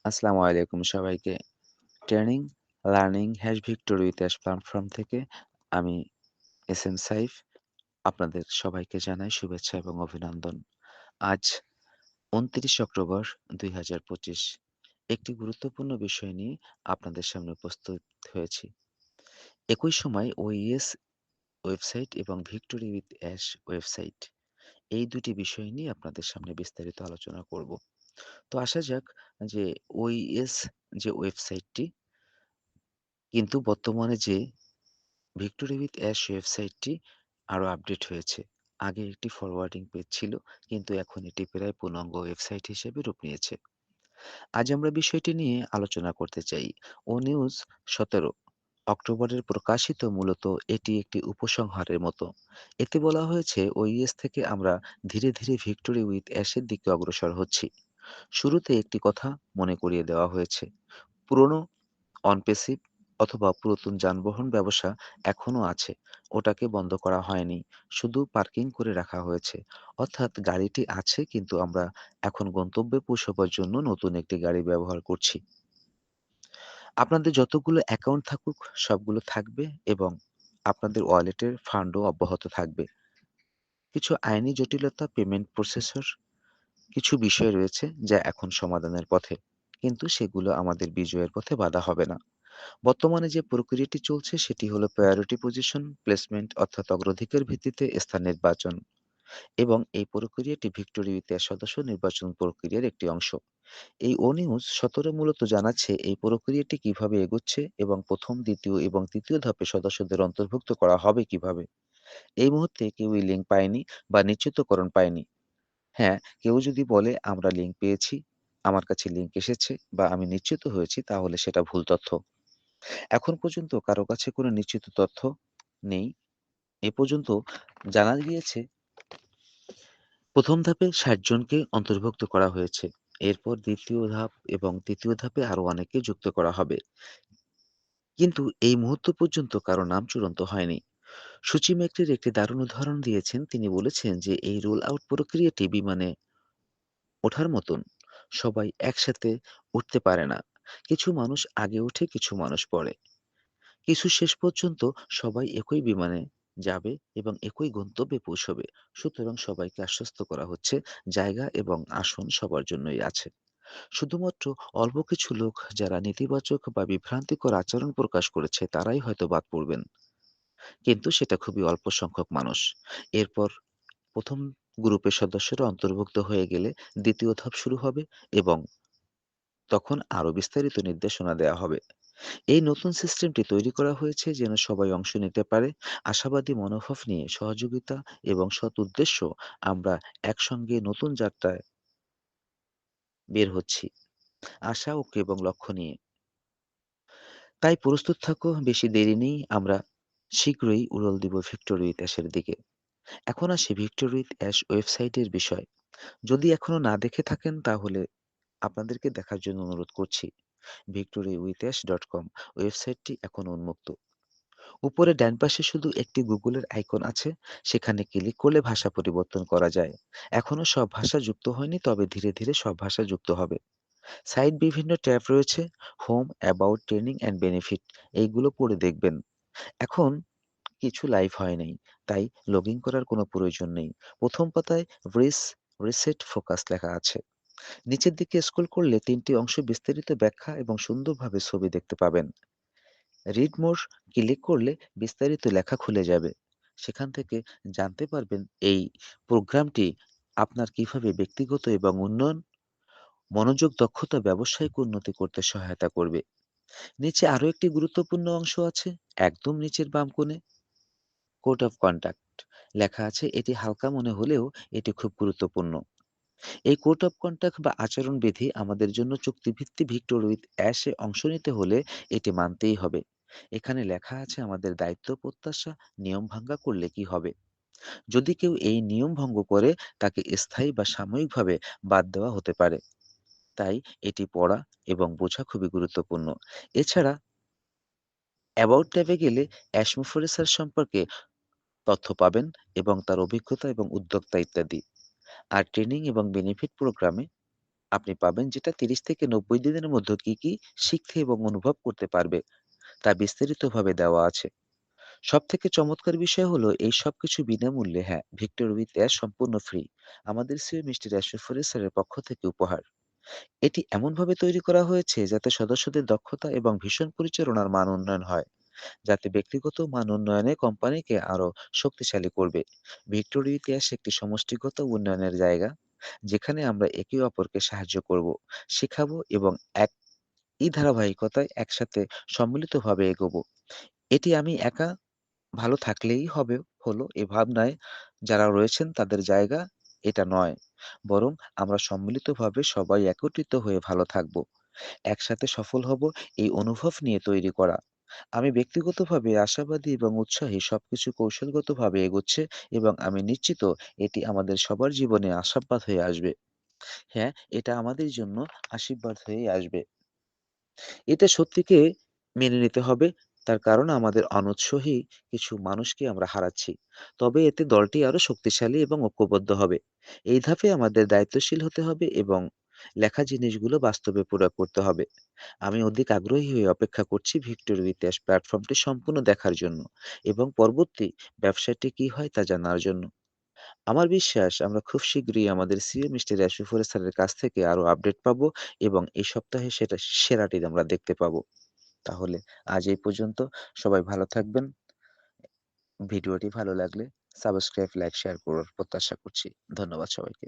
আসসালামু আলাইকুম সবাইকে। Training, learning hash victory with ash platform থেকে আমি এস এম সাইফ আপনাদের সবাইকে জানাই শুভেচ্ছা এবং অভিনন্দন। আজ ২৯ অক্টোবর ২০২৫ একটি গুরুত্বপূর্ণ বিষয় নিয়ে আপনাদের সামনে উপস্থিত হয়েছি। একই সময় ওইএস ওয়েবসাইট এবং ভিক্টোরি উইথ অ্যাশ ওয়েবসাইট এই দুটি বিষয় নিয়ে আপনাদের সামনে বিস্তারিত আলোচনা করব। তো আসা যাক যে ওইএস যে ওয়েবসাইটটি কিন্তু বর্তমানে যে ভিক্টোরি উইথ অ্যাশ ওয়েবসাইটটি আরও আপডেট হয়েছে। আগে একটি ফরওয়ার্ডিং পেজ ছিল, কিন্তু এখন এটি প্রায় পূর্ণাঙ্গ ওয়েবসাইট হিসেবে রূপ নিয়েছে। আজ আমরা বিষয়টি নিয়ে আলোচনা করতে চাই। ও নিউজ ১৭ অক্টোবরের প্রকাশিত মূলত এটি একটি উপসংহারের মতো। এতে বলা হয়েছে ওইএস থেকে আমরা ধীরে ধীরে ভিক্টোরি উইথ অ্যাশের দিকে অগ্রসর হচ্ছি। শুরুতে একটি কথা মনে করিয়ে দেওয়া হয়েছে। পুরনো অন-পেসিভ অথবা পুরাতন যানবাহন ব্যবসা এখনো আছে। ওটাকে বন্ধ করা হয়নি। শুধু পার্কিং করে রাখা হয়েছে। অর্থাৎ গাড়িটি আছে, কিন্তু আমরা এখন গন্তব্যে পৌঁছাবার জন্য নতুন একটি গাড়ি ব্যবহার করছি। আপনাদের যতগুলো অ্যাকাউন্ট থাকুক সবগুলো থাকবে এবং আপনাদের ওয়ালেটের ফান্ডও অব্যাহত থাকবে। কিছু আইনি জটিলতা, পেমেন্ট প্রসেসর, কিছু বিষয় রয়েছে যা এখন সমাধানের পথে। কিন্তু সেগুলো আমাদের বিজয়ের পথে বাধা হবে না। বর্তমানে যে প্রক্রিয়াটি চলছে সেটি হলো প্রায়োরিটি পজিশন প্লেসমেন্ট, অর্থাৎ অগ্রাধিকার ভিত্তিতে স্থান নির্বাচন, এবং এই প্রক্রিয়াটি ভিক্টোরি উইথ অ্যাশ সদস্য নির্বাচন প্রক্রিয়ার একটি অংশ। এই ও নিউজ ১৭ মূলত জানাচ্ছে এই প্রক্রিয়াটি কিভাবে এগোচ্ছে এবং প্রথম, দ্বিতীয় এবং তৃতীয় ধাপে সদস্যদের অন্তর্ভুক্ত করা হবে কিভাবে। এই মুহূর্তে কেউই লিঙ্ক পায়নি বা নিশ্চিতকরণ পায়নি। হ্যাঁ, কেউ যদি বলে আমরা লিঙ্ক পেয়েছি, আমার কাছে লিঙ্ক এসেছে বা আমি নিশ্চিত হয়েছি, তাহলে সেটা ভুল তথ্য। এখন পর্যন্ত কারো কাছে কোনো নিশ্চিত তথ্য নেই। এ পর্যন্ত জানা গিয়েছে ১ম ধাপে ৬০ জনকে অন্তর্ভুক্ত করা হয়েছে। এরপর ২য় ধাপ এবং ৩য় ধাপে আরো অনেককে যুক্ত করা হবে। কিন্তু এই মুহূর্ত পর্যন্ত কারো নাম চূড়ান্ত হয়নি। সূচি মেকরির একটি দারুণ উদাহরণ দিয়েছেন। তিনি বলেছেন যে এই রোল আউট প্রক্রিয়াটি বিমানে ওঠার মতন। সবাই একসাথে উঠতে পারে না। কিছু মানুষ আগে ওঠে, কিছু মানুষ পরে। কিছু শেষ পর্যন্ত সবাই একই বিমানে যাবে এবং একই গন্তব্যে পৌঁছবে। সুতরাং সবাইকে আশ্বস্ত করা হচ্ছে জায়গা এবং আসন সবার জন্যই আছে। শুধুমাত্র অল্প কিছু লোক যারা নেতিবাচক বা বিভ্রান্তিকর আচরণ প্রকাশ করেছে তারাই হয়তো বাদ পড়বেন। কিন্তু সেটা খুবই অল্প সংখ্যক মানুষ। এরপর ১ম গ্রুপের সদস্যরা অন্তর্ভুক্ত হয়ে গেলে ২য় ধাপ শুরু হবে এবং তখন আরো বিস্তারিত নির্দেশনা দেয়া হবে। এই নতুন সিস্টেমটি তৈরি করা হয়েছে যেন সবাই অংশ নিতে পারে। আশাবাদী মনোভাব নিয়ে সহযোগিতা এবং সৎ উদ্দেশ্য আমরা একসঙ্গে নতুন যাত্রায় বের হচ্ছি। আশা ও এবং লক্ষ্য নিয়ে। তাই প্রস্তুত থাকো, বেশি দেরি নেই। আমরা শীঘ্রই উড়াল দিব ভিক্টোরি উইথ অ্যাশের দিকে। এখন আসি ভিক্টোরি উইথ অ্যাশ ওয়েবসাইটের বিষয়। যদি এখনো না দেখে থাকেন তাহলে আপনাদেরকে দেখার জন্য অনুরোধ করছি। victoryWithAsh.com ওয়েবসাইটটি এখন উন্মুক্ত। উপরে ডান পাশে শুধু একটি গুগলের আইকন আছে, সেখানে ক্লিক করলে ভাষা পরিবর্তন করা যায়। এখনো সব ভাষা যুক্ত হয়নি, তবে ধীরে ধীরে সব ভাষা যুক্ত হবে। সাইট বিভিন্ন ট্যাব রয়েছে, home, about, training and benefit, এইগুলো পড়ে দেখবেন। এখন কিছু লাইভ হয় নাই, তাই লগ ইন করার কোনো প্রয়োজন নেই। প্রথম পাতায় রিসেট ফোকাস লেখা আছে। নিচের দিকে স্ক্রল করলে ৩টি অংশ বিস্তারিত ব্যাখ্যা এবং সুন্দরভাবে ছবি দেখতে পাবেন। রিড মোর ক্লিক করলে বিস্তারিত লেখা খুলে যাবে। সেখান থেকে জানতে পারবেন এই প্রোগ্রামটি আপনার কিভাবে ব্যক্তিগত এবং উন্নয়ন, মনোযোগ, দক্ষতা, ব্যবসায়িক উন্নতি করতে সহায়তা করবে। নিচে আরো একটি গুরুত্বপূর্ণ অংশ আছে। একদম নিচের বাম কোণে কোড অফ কন্ডাক্ট লেখা আছে। এটি হালকা মনে হলেও এটি খুব গুরুত্বপূর্ণ। এই কোড অফ কন্ডাক্ট বা আচরণবিধি আমাদের জন্য চুক্তিভিত্তিক ভিক্টর উইথ অ্যাশে অংশ নিতে হলে এটি মানতেই হবে। এখানে লেখা আছে আমাদের দায়িত্ব, প্রত্যাশা, নিয়ম ভাঙা করলে কি হবে। যদি কেউ এই নিয়ম ভঙ্গ করে তাকে স্থায়ী বা সাময়িকভাবে বাদ দেওয়া হতে পারে। তাই এটি পড়া এবং বোঝা খুবই গুরুত্বপূর্ণ। এছাড়া অ্যাবাউট ট্যাবে গেলে অ্যাশ মুফারেসার সম্পর্কে তথ্য পাবেন এবং তার অভিজ্ঞতা এবং উদ্যোক্তা ইত্যাদি। আর ট্রেনিং এবং বেনিফিট প্রোগ্রামে আপনি পাবেন যেটা ৩০ থেকে ৯০ দিনের মধ্যে কি শিখতে এবং অনুভব করতে পারবে তা বিস্তারিতভাবে দেওয়া আছে। সবথেকে চমৎকার বিষয় হলো এই সবকিছু বিনামূল্যে, হ্যাঁ, ভিক্টর উইথ অ্যাশ সম্পূর্ণ ফ্রি। আমাদের সিও মিস্টার অ্যাশফোরে স্যারের পক্ষ থেকে উপহার। এটি এমনভাবে তৈরি করা হয়েছে যাতে সদস্যদের দক্ষতা এবং ভীষণ পরিচালনার মান উন্নয়ন হয়, যাতে ব্যক্তিগত মান উন্নয়নে কোম্পানিকে আরও শক্তিশালী করবে। ভিক্টর উইথ অ্যাশ একটি সমষ্টিগত উন্নয়নের জায়গা, যেখানে আমরা একে অপরকে সাহায্য করব, শেখাবো এবং এই ধারাবাহিকতায় একসাথে সম্মিলিতভাবে এগোবো। এটি আমি একা ভালো থাকলেই হলো এ ভাবনায় যারা রয়েছেন তাদের জায়গা এটা নয়। বরং আমরা সম্মিলিতভাবে সবাই একত্রিত হয়ে ভালো থাকব। একসাথে সফল হব এই অনুভব নিয়ে তৈরি করা। আমি ব্যক্তিগতভাবে আশাবাদী এবং উৎসাহী, সবকিছু কৌশলগতভাবে এগোচ্ছে এবং আমি নিশ্চিত এটি আমাদের সবার জীবনে আশীর্বাদ হয়ে আসবে। হ্যাঁ, এটা আমাদের জন্য আশীর্বাদ হয়েই আসবে। এটা সত্যিকে মেনে নিতে হবে। তার কারণ আমাদের অনূৎসাহী কিছু মানুষকে আমরা হারাচ্ছি। তবে এতে দলটি আরো শক্তিশালী এবং ঐক্যবদ্ধ হবে। এই ধাপে আমাদের দায়িত্বশীল হতে হবে এবং লেখা জিনিসগুলো বাস্তবে প্রয়োগ করতে হবে। আমি অধিক আগ্রহী হয়ে অপেক্ষা করছি ভিক্টোরিয়া ইতিহাস প্ল্যাটফর্মটি সম্পূর্ণ দেখার জন্য এবং পরবর্তী ব্যবসাটি কি হয় তা জানার জন্য। আমার বিশ্বাস আমরা খুব শীঘ্রই আমাদের সিও মিস্টার রাশিফুল স্যারের কাছ থেকে আরো আপডেট পাবো এবং এই সপ্তাহে সেটা সেরাটি আমরা দেখতে পাবো। তাহলে আজ এই পর্যন্ত। সবাই ভালো থাকবেন। ভিডিওটি ভালো লাগলে সাবস্ক্রাইব, লাইক, শেয়ার করার প্রত্যাশা করছি। ধন্যবাদ সবাইকে।